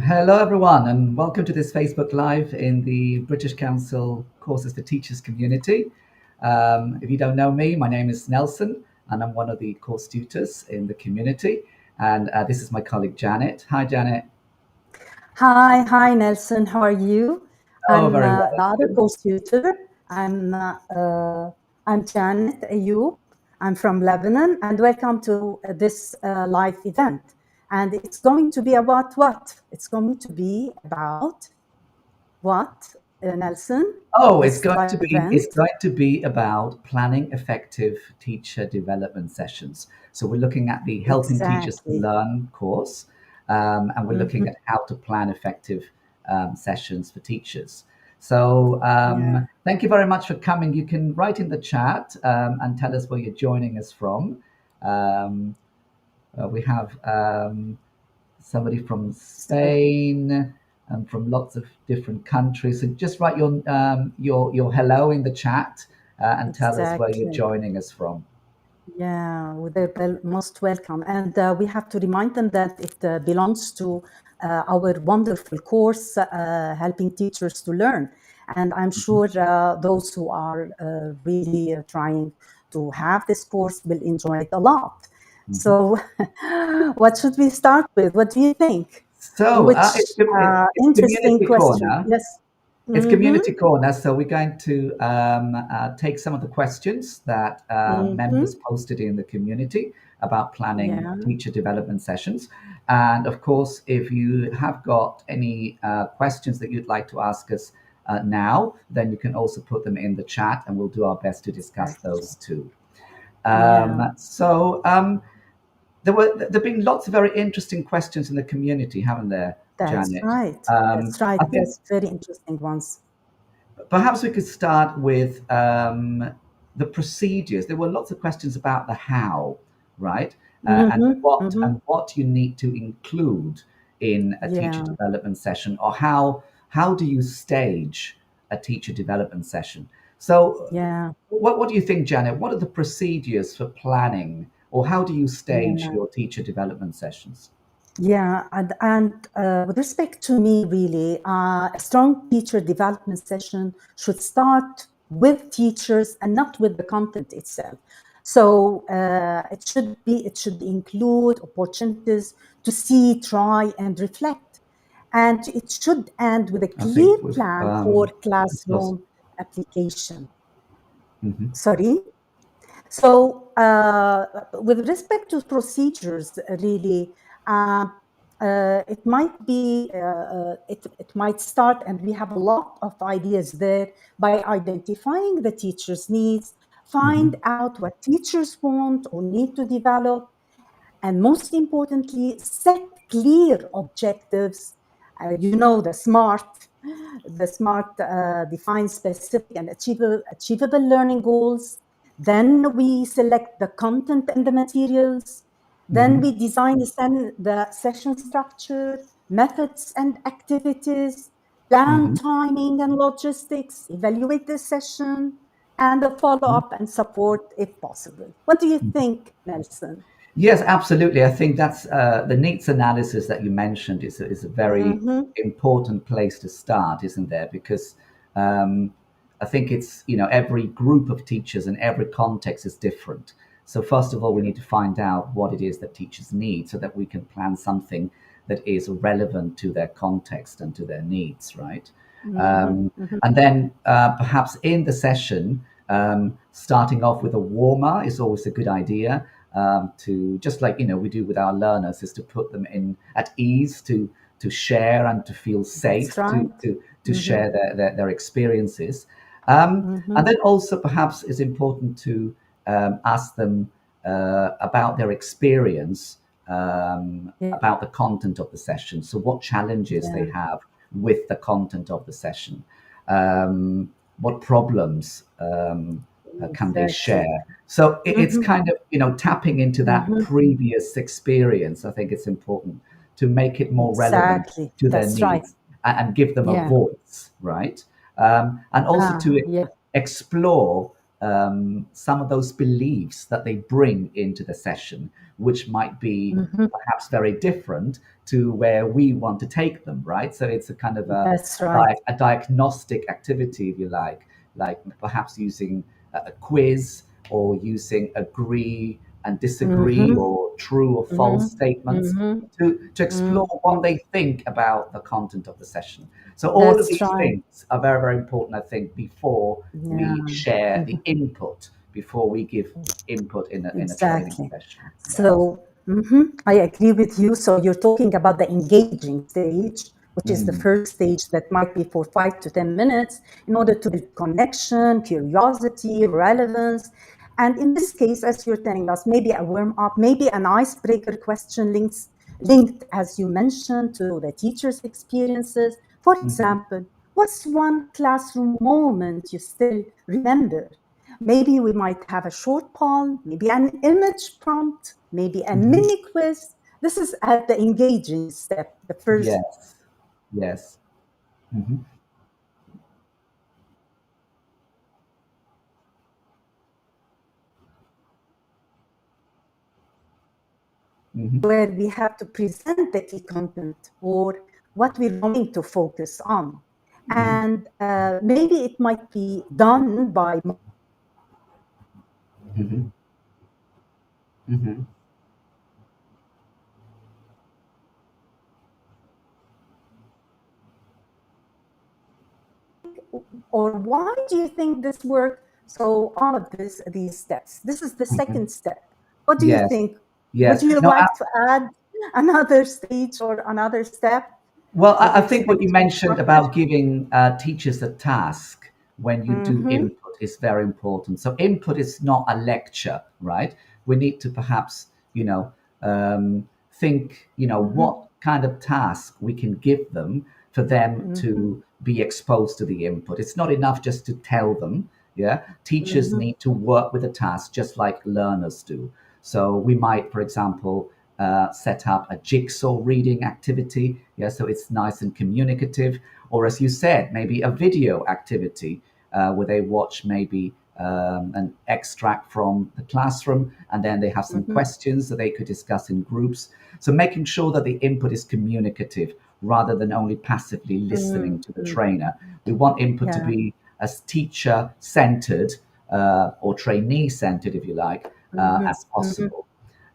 Hello, everyone, and welcome to this Facebook Live in the British Council Courses for Teachers community. If you don't know me, my name is Nelson, and I'm one of the course tutors in the community. And this is my colleague Janet. Hi, Janet. Hi, Nelson. How are you? Oh, I'm very well. the other course tutor. I'm Janet Ayub. I'm from Lebanon, and welcome to this live event. And it's going to be about what? It's going to be about what, Nelson? Oh, This live it's event. going to be about planning effective teacher development sessions. So we're looking at the Helping Teachers to Exactly. Learn course, and we're looking at how to plan effective sessions for teachers. So Yeah. thank you very much for coming. You can write in the chat and tell us where you're joining us from. Um, we have somebody from So, Spain and from lots of different countries. So just write your hello in the chat and tell us where you're exactly. joining us from. Yeah, they're most welcome. And we have to remind them that it belongs to our wonderful course, Helping Teachers to Learn. And I'm sure those who are really trying to have this course will enjoy it a lot. Mhm. So, what should we start with? What do you think? So Which it's interesting community question. corner. Yes. It's Mm-hmm. community corner, so we're going to take some of the questions that Mm-hmm. members posted in the community about planning Yeah. teacher development sessions. And of course, if you have got any questions that you'd like to ask us now, then you can also put them in the chat and we'll do our best to discuss Exactly. those too. Yeah. There've been lots of very interesting questions in the community, haven't there, That's Janet? right. That's right. I think That's very interesting ones. perhaps we could start with the procedures. There were lots of questions about the how, right? Mm-hmm. Mm-hmm. And what you need to include in a teacher Yeah. development session, or how do you stage a teacher development session? So, Yeah. what do you think, Janet? What are the procedures for planning, or how do you stage Yeah. your teacher development sessions? Yeah. And with respect to me, really, a strong teacher development session should start with teachers and not with the content itself. So it should include opportunities to see, try, and reflect. And it should end with a I clear think we've plan for just lost. classroom application. Mhm. Sorry. So, with respect to procedures, really, it might be, it might start, and we have a lot of ideas there by identifying the teacher's needs, find Mhm. out what teachers want or need to develop, and most importantly, set clear objectives. The SMART defines specific and achievable learning goals. Then we select the content and the materials. Then Mhm. we design the session structure, methods and activities, plan Mhm. timing and logistics, evaluate the session, and the follow up and support if possible. What do you think, Nelson? Yes, absolutely. I think that's the needs analysis that you mentioned is a very Mm-hmm. important place to start, isn't there? Because um, I think it's, every group of teachers and every context is different. So first of all, we need to find out what it is that teachers need so that we can plan something that is relevant to their context and to their needs, right? Mm-hmm. Um, Mm-hmm. and then perhaps in the session, starting off with a warmer is always a good idea, to just like we do with our learners, is to put them in at ease to share and to feel That's safe right. to Mm-hmm. share their experiences. Mm-hmm. And then also perhaps it's important to ask them about their experience, Yeah. about the content of the session. So what challenges they Yeah. have with the content of the session, what problems can they Exactly. share. So it's Mm-hmm. kind of tapping into that Mm-hmm. previous experience. I think it's important to make it more relevant Exactly. to their That's right. needs and give them a Yeah. voice, right? And also to Yeah. explore some of those beliefs that they bring into the session, which might be perhaps very different to where we want to take them, right? So it's a kind of That's right. a diagnostic activity, if you like perhaps using a quiz or using agree and disagree Mm-hmm. or true or false Mm-hmm. statements Mm-hmm. to explore what they think about the content of the session. So all of That's these right. things are very, very important, I think, before we Yeah. share the Mhm. input, before we give input in a training Exactly. session. Yes. So I agree with you. So you're talking about the engaging stage, which is the Mm, first stage that might be for 5 to 10 minutes in order to build connection, curiosity, relevance. And in this case, as you're telling us, maybe a warm up, maybe an icebreaker question linked, as you mentioned, to the teacher's experiences. For mhm. example, what's one classroom moment you still remember? Maybe we might have a short poll, maybe an image prompt, maybe a Mhm. mini quiz. This is at the engaging step, the first. Yes. Yes. Mhm. Mhm. Where we have to present the key content or what we're going to focus on. Mhm. And maybe it might be done by, Mhm. Mhm. or why do you think this worked? So all of these steps. This is the Mhm. second step. What do you Yes. think? Would Yes. you No, like to add another stage or another step well, with I think what you respect to mentioned about instruction? giving teachers a task when you do Mm-hmm. input is very important. So input is not a lecture, right? We need to perhaps, think, Mm-hmm. what kind of task we can give them for them Mm-hmm. to be exposed to the input. It's not enough just to tell them. Yeah, teachers Mm-hmm. need to work with the task just like learners do. So we might, for example, set up a jigsaw reading activity. Yeah, so it's nice and communicative. Or as you said, maybe a video activity where they watch maybe an extract from the classroom and then they have some Mm-hmm. questions that they could discuss in groups. So making sure that the input is communicative rather than only passively listening to the Mm-hmm. trainer. We want input to Yeah. be as teacher centered or trainee centered, if you like, Mm-hmm. as Mm-hmm. possible.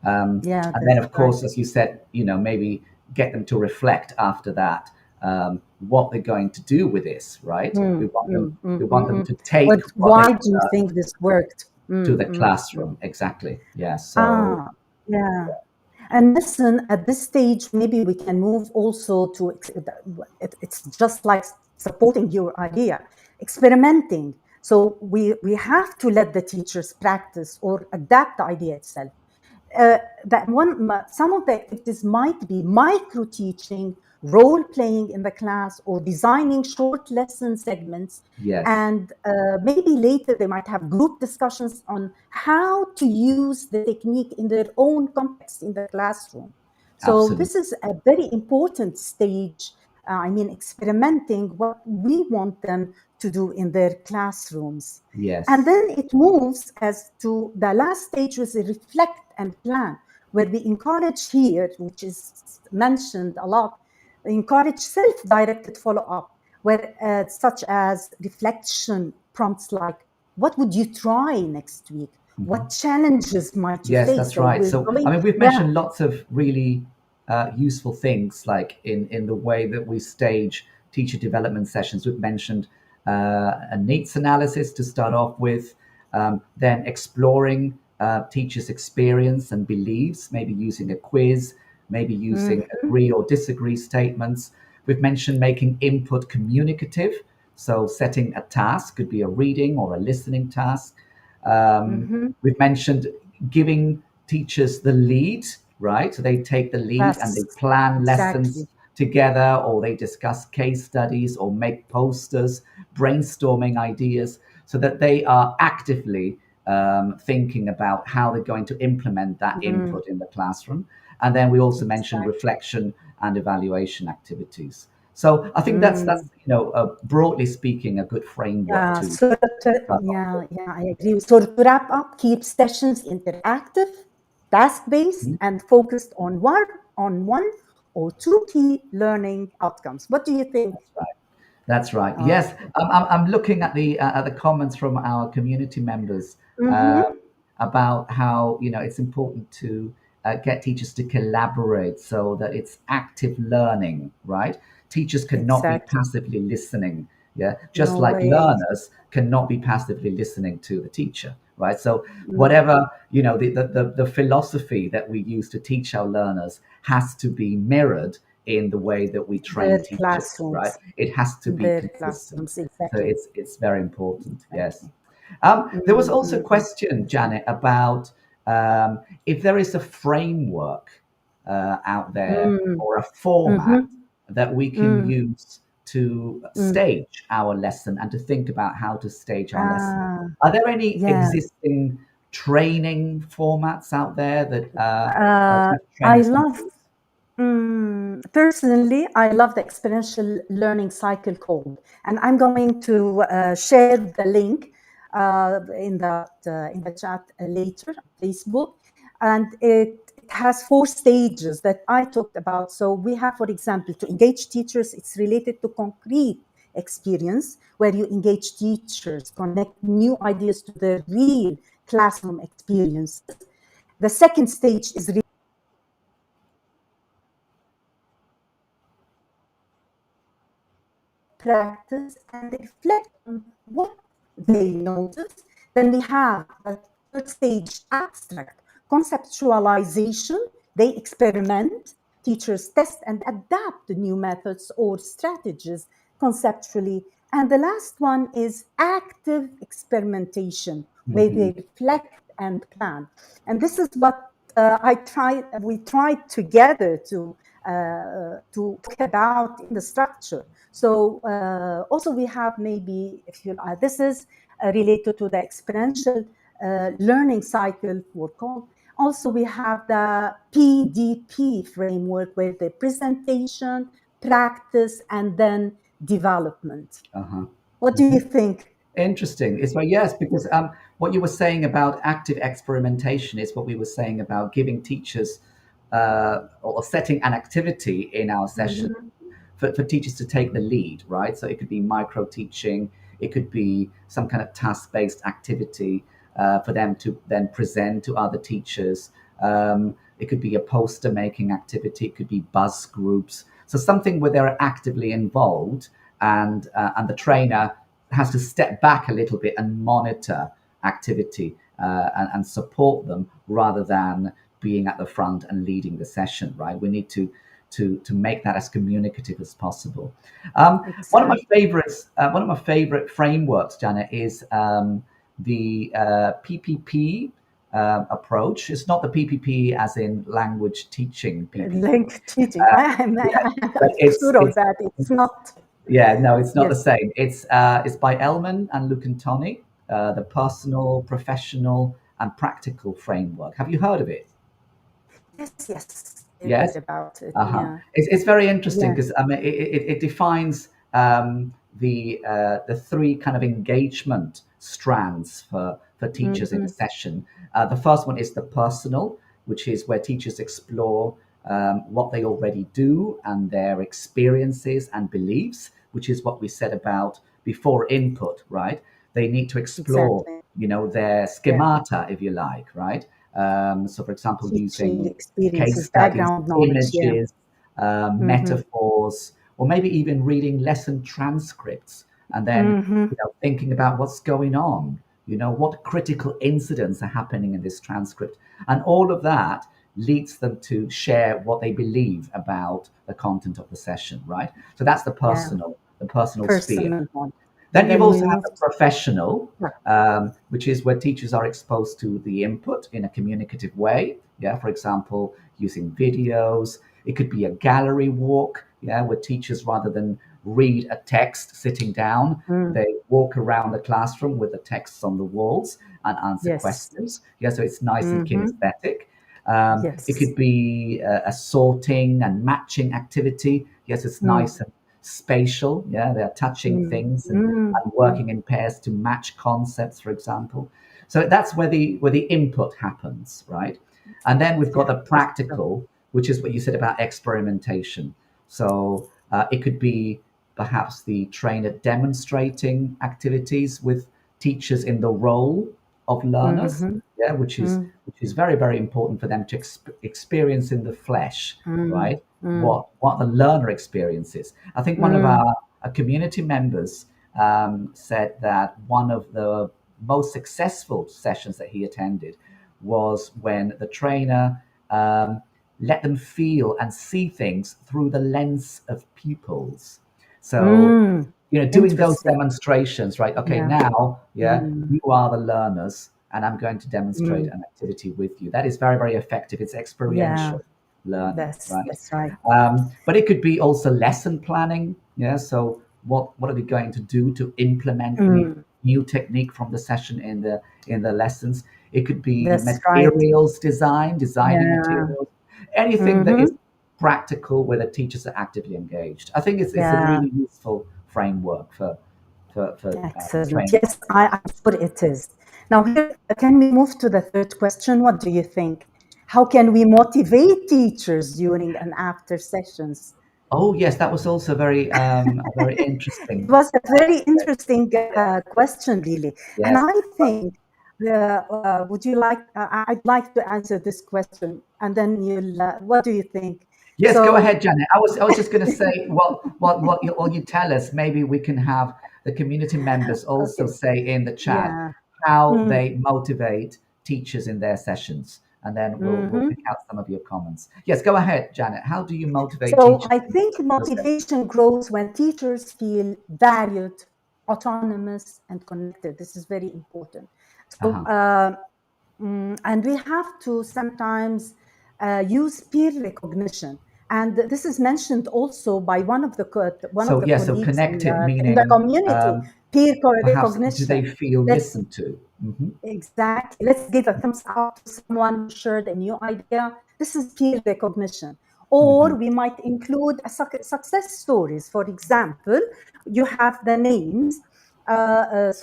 Yeah, And then, that's of right. course, as you said, maybe get them to reflect after that what they're going to do with this, right? Mm, We want them mm. to take What? what Why they've do you learned think this worked? to the classroom. Exactly. Yeah. So Ah, yeah. And listen, at this stage, maybe we can move also to, it's just like supporting your idea, experimenting. So we have to let the teachers practice or adapt the idea itself. Some of the activities might be micro teaching, role playing in the class, or designing short lesson segments. yes, And maybe later they might have group discussions on how to use the technique in their own context in the classroom. So absolutely. this is a very important stage. I mean, experimenting what we want them to do in their classrooms. And Yes, then it moves as to the last stage, was reflect and plan, where we encourage here, which is mentioned a lot, encourage self-directed follow-up, where such as reflection prompts like, what would you try next week? What challenges might you yes, face? that's So right. we're So, I going, mean, we've yeah. mentioned lots of really useful things, like in the way that we stage teacher development sessions. We've mentioned a needs analysis to start off with, then exploring teachers' experience and beliefs, maybe using a quiz, maybe using Mm-hmm. agree or disagree statements. We've mentioned making input communicative. So, setting a task could be a reading or a listening task. Mm-hmm. We've mentioned giving teachers the lead, right? So they take the lead and they Yes, plan lessons exactly. together, or they discuss case studies, or make posters, brainstorming ideas, so that they are actively thinking about how they're going to implement that Mm, input in the classroom. And then we also mentioned exactly. reflection and evaluation activities. So I think that's Mm. broadly speaking, a good framework to So start off yeah, with. yeah, I agree. So to wrap up, keep sessions interactive, task-based, Mhm. and focused on one or two key learning outcomes. What do you think? That's right. That's right. Yes, Okay. I'm looking at the comments from our community members uh, Mm-hmm. about how it's important to get teachers to collaborate so that it's active learning, right? Teachers cannot be Exactly. passively listening, yeah, just No like way. learners cannot be passively listening to the teacher, right? So Mm. whatever the philosophy that we use to teach our learners has to be mirrored in the way that we train Their teachers, right? classrooms. It has to be Their consistent. classrooms. So Exactly. it's very important. Yes. Exactly. There was also a Mm-hmm. question, Janet, about if there is a framework out there or a format Mm-hmm. that we can Mm-hmm. use to stage our lesson and to think about how to stage our lesson. Ah, Are there any yeah. existing training formats out there that teacher I trainers can love, use? personally, I love the experiential learning cycle code, and I'm going to share the link in the chat later on Facebook, and it has four stages that I talked about. So we have, for example, to engage teachers. It's related to concrete experience where you engage teachers, connect new ideas to their real classroom experiences. The second stage is practice and reflect on what they notice. Then we have the third stage, abstract conceptualization. They experiment, teachers test and adapt the new methods or strategies conceptually. And the last one is active experimentation, where Hmm. they reflect and plan. And this is what we tried together to talk about in the structure. So also we have maybe, if you this is related to the experiential learning cycle for call. Also we have the PDP framework where the presentation, practice, and then development. Uh-huh. What do you think? Interesting. It's well, yes, because what you were saying about active experimentation is what we were saying about giving teachers or setting an activity in our session Mm-hmm. for teachers to take the lead, right? So it could be micro teaching, it could be some kind of task based activity for them to then present to other teachers. It could be a poster making activity, it could be buzz groups. So something where they're actively involved and the trainer has to step back a little bit and monitor activity and support them rather than being at the front and leading the session, right? We need to make that as communicative as possible. Exactly. One of my favorite frameworks, Janet, is the PPP approach. It's not the PPP as in language teaching PPP. Link teaching. I'm Yeah, but sure of that. It's not. yeah, no, it's not the Yes. same. It's by Elman and Lucantoni, the personal, professional, and practical framework. Have you heard of it? Yes, yes. I Yes. read about it. Uh-huh. Yeah. It's very interesting Yeah. because I mean it defines the three kind of engagement strands for teachers in a Mm-hmm. session. The first one is the personal, which is where teachers explore what they already do and their experiences and beliefs, which is what we said about before input, right? They need to explore, Exactly. their Yeah. schemata, if you like, right? So, for example, Teaching using case experiences, studies, background knowledge. Yeah. images, Mm-hmm. metaphors, or maybe even reading lesson transcripts and then Mm-hmm. thinking about what's going on. What critical incidents are happening in this transcript, and all of that leads them to share what they believe about the content of the session. Right. So that's Yeah. the personal sphere. Personal one. And Then you've then we also had move the to professional, practice. which is where teachers are exposed to the input in a communicative way. Yeah, for example, using videos. It could be a gallery walk. Yeah, where teachers, rather than read a text sitting down, Mm. they walk around the classroom with the texts on the walls and answer Yes. questions. Yeah, so it's nice and Mm-hmm. kinesthetic. It Yes. could be a sorting and matching activity. Yes, it's Mm. nice and spatial. Yeah, they're touching things and mm. working in pairs to match concepts, for example. So that's where the input happens, right? And then we've got Yeah, the that's true. practical, which is what you said about experimentation. So it could be perhaps the trainer demonstrating activities with teachers in the role of learners, Mm-hmm. yeah, which is very, very important for them to experience in the flesh, Mm, right? mm, What the learner experiences. I think one of mm, our community members said that one of the most successful sessions that he attended was when the trainer let them feel and see things through the lens of pupils. So, mm. doing those Interesting. demonstrations, right? Okay, Yeah. now, yeah, Mm, you are the learners, and I'm going to demonstrate mm. an activity with you. That is very, very effective. It's Yeah, experiential learning, right? that's right. But it could be also lesson planning. Yeah. So what are we going to do to implement the Mm, new technique from the session in the lessons? It could be that's right. materials designing Yeah. materials, anything that is Mm-hmm. practical where the teachers are actively engaged. I think it's a Yeah. really useful framework for Excellent. training. Yes, I'm sure it is. Now, here, can we move to the third question? What do you think? How can we motivate teachers during and after sessions? Oh yes, that was also very It interesting. was a very Aspect. interesting Yeah. question, really. And Yes. I think, would you like, I'd like to answer this question, and then what do you think? Yes, go So, ahead, Janet. I was just going to say, well, what you tell us, maybe we can have the community members also okay, say in the chat yeah. how Mm, they motivate teachers in their sessions, and then we'll mhm. pick out some of your comments. Yes, go ahead, Janet. How do you motivate So teachers I in think your sessions? motivation grows when teachers feel valued, autonomous, and connected. This is very important. So, Uh-huh. and we have to sometimes use peer recognition. And this is mentioned also by one of So the yeah, so colleagues connected in the meaning community. Peer perhaps do they recognition. feel Let's listened to? Hmm. Exactly. Let's give a thumbs up to someone who shared a new idea. This is peer recognition. Or Hmm. we might include success stories. For example, you have the names. That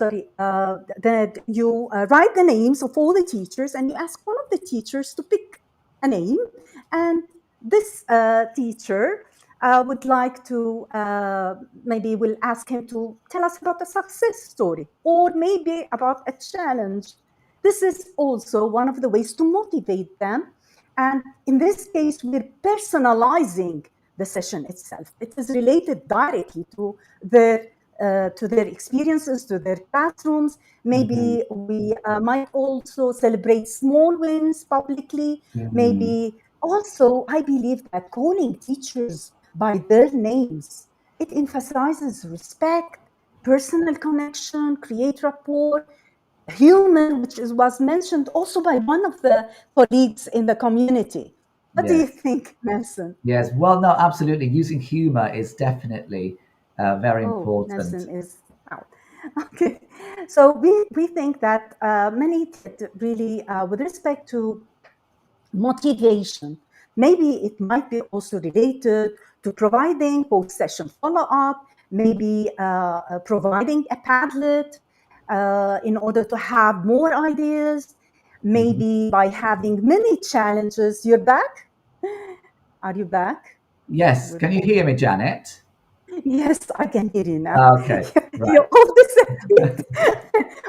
you write the names of all the teachers, and you ask one of the teachers to pick a name, and this teacher would like to maybe we'll ask him to tell us about a success story or maybe about a challenge. This is also one of the ways to motivate them. And in this case, we're personalizing the session itself. It is related directly to their experiences, to their classrooms. Hmm. Maybe we might also celebrate small wins publicly. Hmm. Maybe also, I believe that calling teachers by their names, it emphasizes respect, personal connection, create rapport, human, which was mentioned also by one of the colleagues in the community. What do you Yes. think, Nelson? Yes. Well, no, absolutely. Using humor is definitely very Oh, important. Nelson is out. Okay, so we think that many really, with respect to motivation, maybe it might be also related to providing post-session follow-up, maybe providing a Padlet in order to have more ideas, Mhm. maybe by having many challenges. You're back? Are you back? Yes. We're Can you all hear me, Janet? Yes, I can hear you now. Okay. You Right. all disappeared.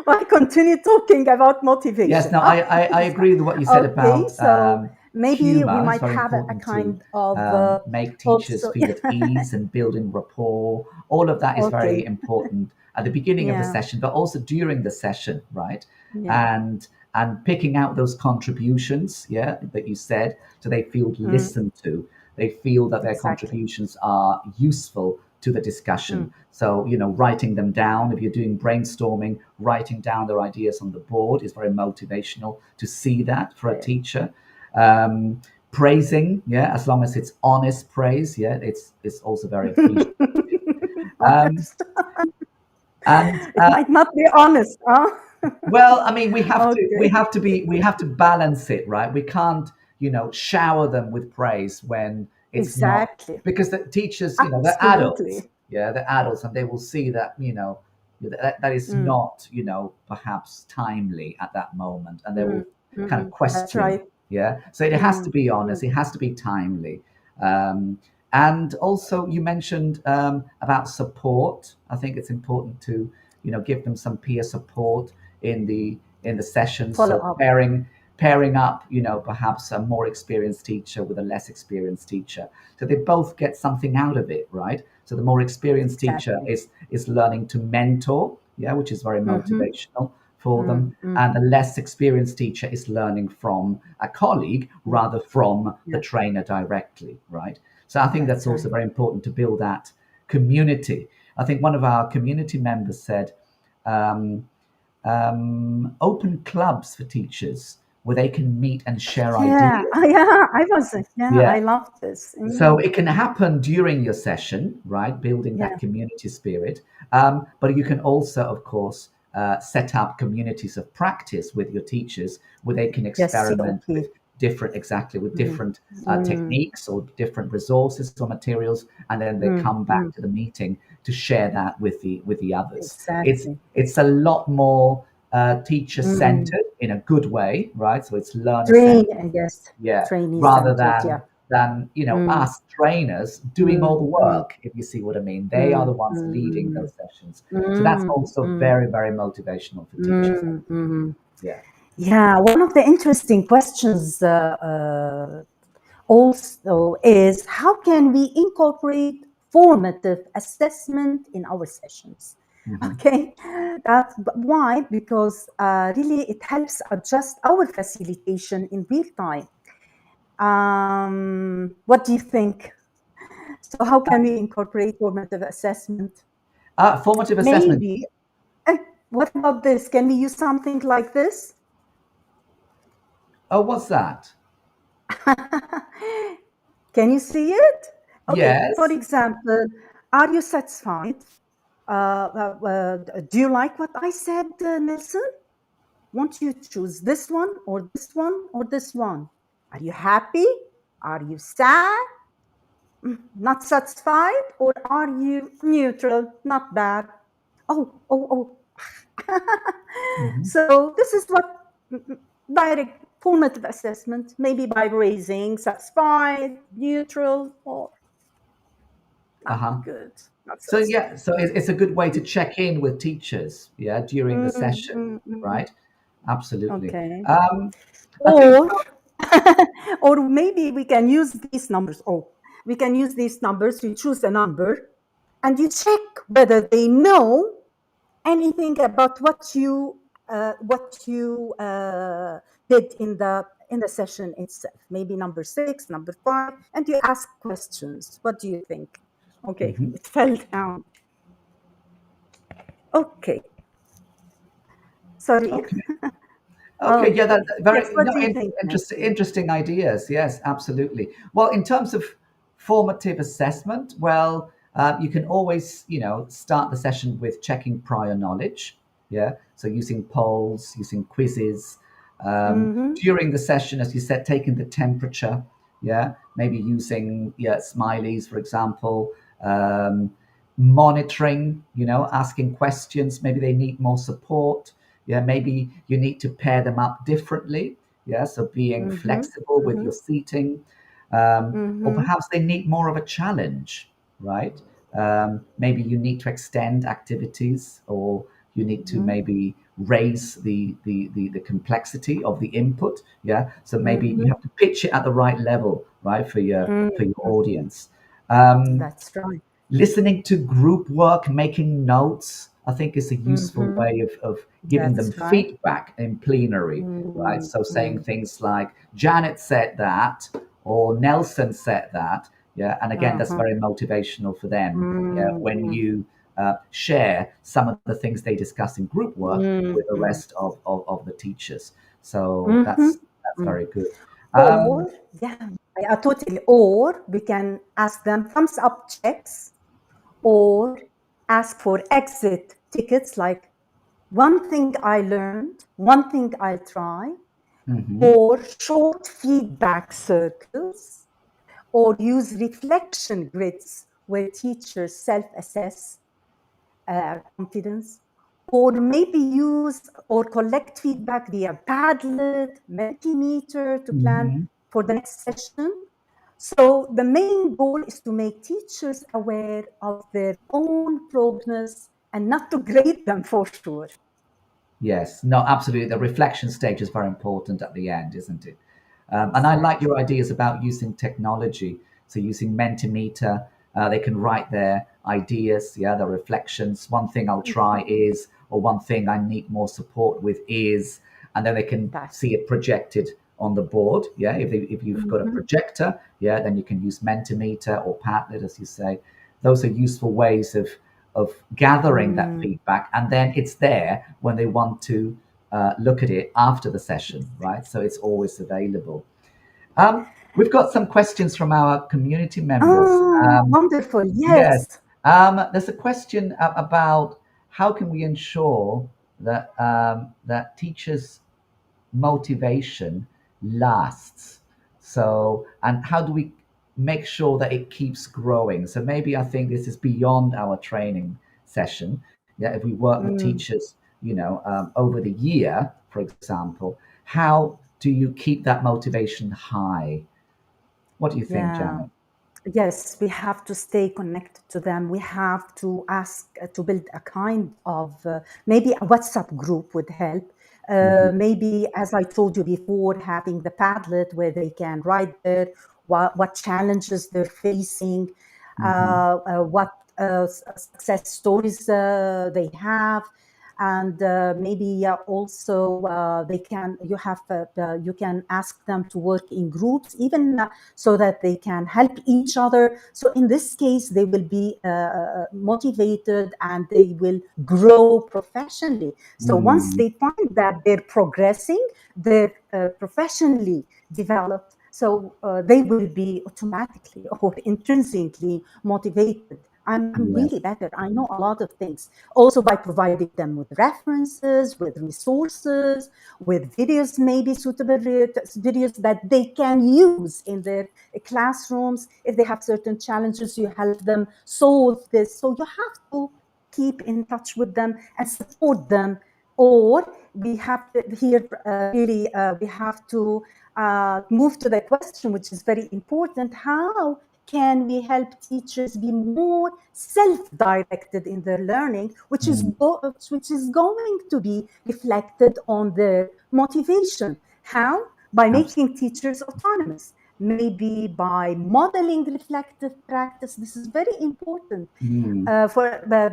I continue talking about Yes. motivation. No, I It's fine. agree with what you said Okay, about so maybe we humor. It's might very have a important to kind of make teachers also, feel at ease and building rapport. All of that is very okay, important at the beginning of the yeah, session, but also during the session, right? yeah, And picking out those contributions, yeah, that you said, so they feel mm, listened to. They feel that their exactly. contributions are useful to the Mm, discussion. So, writing them down, if you're doing brainstorming, writing down their ideas on the board is very motivational to see that for a okay. teacher. Um, Praising, yeah, as long as it's honest praise, yeah, it's also very appreciated. Um, Honest. and It might not be honest, huh? Well, I mean, we have to we Okay, have to be we have to balance it, right? We can't, shower them with praise when it's not, exactly. because the teachers, they're Absolutely. adults. yeah, the adults, and they will see that, that is not, perhaps timely at that moment, and they will kind of That's question. right. Yeah, so it has to be honest, it has to be timely. um, and also you mentioned about support. I think it's important to, give them some peer support in the sessions. Follow So up. pairing up, perhaps a more experienced teacher with a less experienced teacher, so they both get something out of it, right? So the more experienced teacher Exactly. is learning to mentor, yeah, which is very Mm-hmm. motivational for them, Mm-hmm. and the less experienced teacher is learning from a colleague rather from the Yeah, trainer directly, right? So I think that's that's also right. very important to build that community. I think one of our community members said, um, open clubs for teachers where they can meet and share Yeah, ideas. yeah, I was, yeah, Yeah. I love this. So it can happen during your session, right? Building Yeah, that community spirit. But you can also, of course, set up communities of practice with your teachers where they can yes, experiment COP. with Mm, different mm, techniques or different resources or materials, and then they come back mm, to the meeting to share that with the others. exactly. It's a lot more teacher Mm. centered in a good way, right? So it's learner Train, centered, yes, yeah, trainee rather centered. Yeah. than Mm, us trainers doing all mm, the mm, work, if you see what I mean. They are mm, the ones leading mm, those sessions, so that's mm, also mm, very, very motivational for teachers. mm, mm. Yeah. Yeah, one of the interesting questions also is how can we incorporate formative assessment in our sessions? Hmm. Okay, that's why, because really it helps adjust our facilitation in real time. What do you think? So, how can we incorporate formative assessment? Formative assessment. Maybe. eh, What about this? Can we use something like this? Oh, what's that? Can you see it? Okay, for Yes. example, are you satisfied? Do you like what I said, Nelson? Want you to choose this one or this one or this one? Are you happy? Are you sad? Not satisfied? Or are you neutral? Not bad? Oh, oh, oh. Hmm. So, this is what direct formative assessment, maybe by raising satisfied, neutral, or not Uh-huh. good, not So satisfied. yeah, so it's a good way to check in with teachers, yeah, during the Mm, session, mm, mm. right? Absolutely. Okay. I think. Or or maybe we can use these numbers. Oh, we can use these numbers. You choose a number and you check whether they know anything about what you did in the session itself. Maybe number 6, number 5, and you ask questions. What do you think? Okay, Mhm. it fell down. Okay, sorry. Okay. Okay, yeah, Okay, yes. very, What do you think, Nelson? interesting ideas. Yes, absolutely. Well, in terms of formative assessment, well, you can always, start the session with checking prior knowledge. Yeah, so using polls, using quizzes. Mm-hmm. During the session, as you said, taking the temperature. Yeah, maybe using, yeah, smileys, for example. Monitoring, asking questions. Maybe they need more support. Yeah, maybe you need to pair them up differently. Yeah, so being Mm-hmm. flexible with Mm-hmm. your seating, or Mm-hmm. perhaps they need more of a challenge, right? Maybe you need to extend activities, or you need to Mm-hmm. maybe raise the complexity of the input. Yeah, so maybe you Mm-hmm. have to pitch it at the right level, right, for your Mm-hmm. audience. Um, That's right. Listening to group work, making notes, I think is a useful Mm-hmm. way of giving them That's right. feedback in plenary, right? So saying Mm-hmm. things like, Janet said that, or Nelson said that. Yeah. And again, that's Uh-huh. very motivational for them. Yeah. When Mm-hmm. you share some of the things they discuss in group work with the Mm-hmm. rest of the teachers. So Mm-hmm. that's very good. Um, Or, yeah, I totally. Or we can ask them thumbs up checks, or ask for exit tickets, like one thing I learned, one thing I'll try, mhm. or short feedback circles, or use reflection grids where teachers self-assess confidence, or maybe use or collect feedback via Padlet, Mentimeter to plan Mhm. for the next session. So the main goal is to make teachers aware of their own progress and not to grade them for sure. Yes, no, absolutely. The reflection stage is very important at the end, isn't it? And I like your Exactly. ideas about using technology. So using Mentimeter, they can write their ideas, yeah, their reflections. One thing I'll try is, or one thing I need more support with is, and then they can That's see it projected on the board. Yeah, if you've got a mhm. projector, yeah, then you can use Mentimeter or Padlet, as you say. Those are useful ways of gathering that Mm, feedback, and then it's there when they want to look at it after the session, right? So it's always available. We've got some questions from our community members. wonderful. Yes, Yes. there's a question about how can we ensure that that teachers motivation lasts. So, and how do we make sure that it keeps growing? So maybe I think this is beyond our training session. Yeah, if we work with Mm, teachers, over the year, for example, how do you keep that motivation high? What do you think, yeah. Janet? Yes, we have to stay connected to them. We have to ask to build a kind of maybe a WhatsApp group would help. Hmm. Maybe, as I told you before, having the Padlet where they can write there what challenges they're facing, Hmm. what success stories they have, and maybe also they can you can ask them to work in groups, even so that they can help each other. So in this case, they will be motivated and they will grow professionally. So once Mm. they find that they're progressing, they're professionally developed. So they will be automatically or intrinsically motivated. I'm Yes. really better. I know a lot of things. Also by providing them with references, with resources, with videos, maybe suitable videos that they can use in their classrooms. If they have certain challenges, you help them solve this. So you have to keep in touch with them and support them. Or we have to here really we have to move to the question, which is very important: how can we help teachers be more self-directed in their learning, Mm. which is going to be reflected on their motivation? How? By making Absolutely. teachers autonomous, maybe by modeling reflective practice. This is very important. Mm. For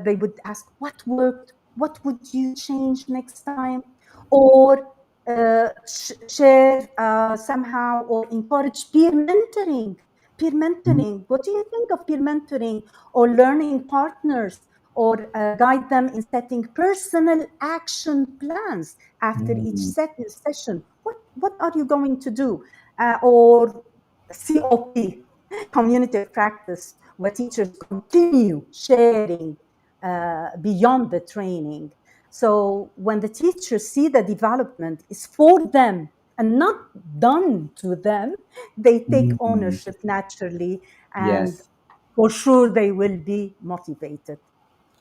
they would ask what worked, what would you change next time, or share somehow, or encourage peer mentoring. Peer Mm. mentoring, what do you think of peer mentoring, or learning partners, or guide them in setting personal action plans after each Mm. session? What are you going to do? Or COP, community of practice, where teachers continue sharing beyond the training. So when the teachers see the development is for them and not done to them, they take Mm. ownership naturally, and Yes. for sure they will be motivated.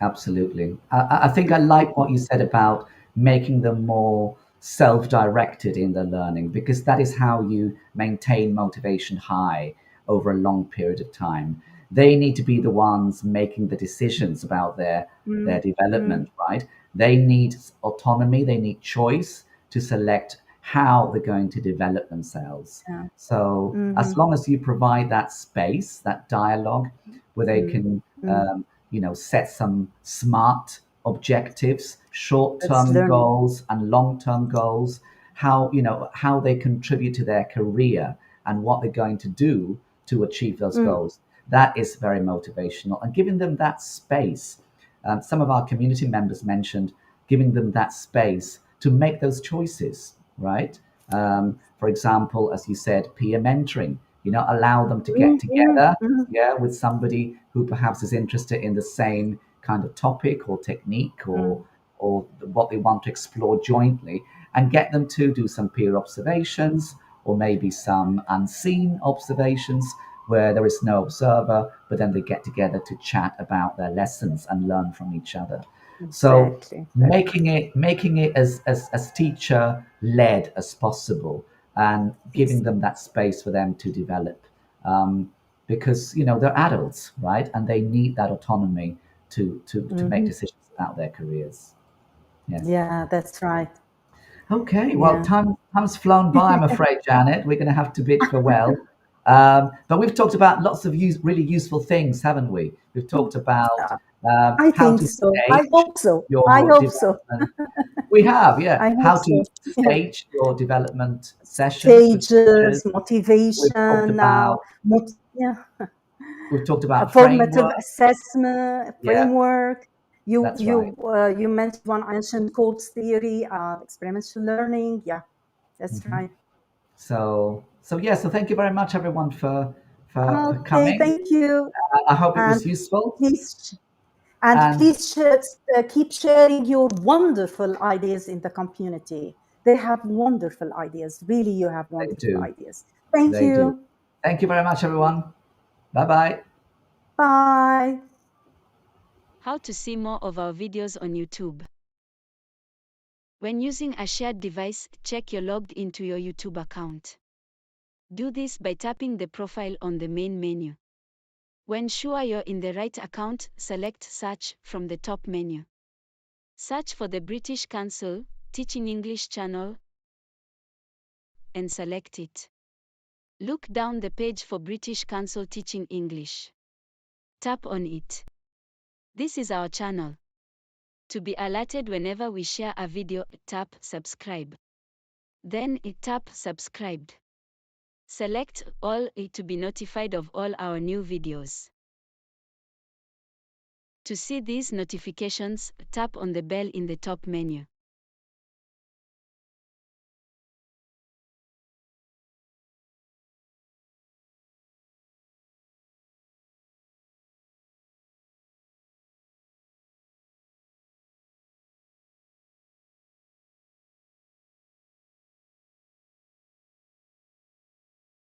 Absolutely. I think I like what you said about making them more self directed in their learning, because that is how you maintain motivation high over a long period of time. They need to be the ones making the decisions about their Mm, development, mm, right? They need autonomy, they need choice to select how they're going to develop themselves. yeah. So, as Mhm, long as you provide that space, that dialogue, where they mm, can mm. set some smart objectives, That's short-term learning. goals and long-term goals, how they contribute to their career and what they're going to do to achieve those Mm, goals. That is very motivational, and giving them that space. Some of our community members mentioned giving them that space to make those choices, right? For example, as you said, peer mentoring, allow them to get mm, mm, together, mm, yeah, with somebody who perhaps is interested in the same kind of topic or technique, or mm, what they want to explore jointly, and get them to do some peer observations or maybe some unseen observations where there is no observer, but then they get together to chat about their lessons and learn from each other. So Exactly. making it as teacher led as possible, and giving them that space for them to develop, because they're adults, right, and they need that autonomy to make Mhm. decisions about their careers. Yes. Yeah, that's right. Okay, well, Yeah. time's flown by, I'm afraid, Janet. We're going to have to bid farewell. But we've talked about lots of really useful things, haven't we? We've talked about I how think to so. I stage hope so. I your hope so. development. We have, yeah, I hope how to so. Yeah. stage your development sessions with teachers. Stages, We've talked motivation, about yeah, we've talked a about formative framework. assessment Yeah, framework. that's right. You mentioned one. I mentioned codes theory, experiential learning. Yeah, that's Hmm. right. So thank you very much, everyone, for Okay, coming. thank you, I hope it and was useful. please and And please keep sharing your wonderful ideas in the community. They have wonderful ideas. Really, you have they wonderful do. ideas. Thank They do. you. Thank you very much, everyone. Bye bye. Bye. How to see more of our videos on YouTube. When using a shared device, check you're logged into your YouTube account. Do this by tapping the profile on the main menu. When sure you're in the right account, select Search from the top menu. Search for the British Council Teaching English channel and select it. Look down the page for British Council Teaching English. Tap on it. This is our channel. To be alerted whenever we share a video, tap Subscribe. Then tap Subscribed. Select All to be notified of all our new videos. To see these notifications, tap on the bell in the top menu.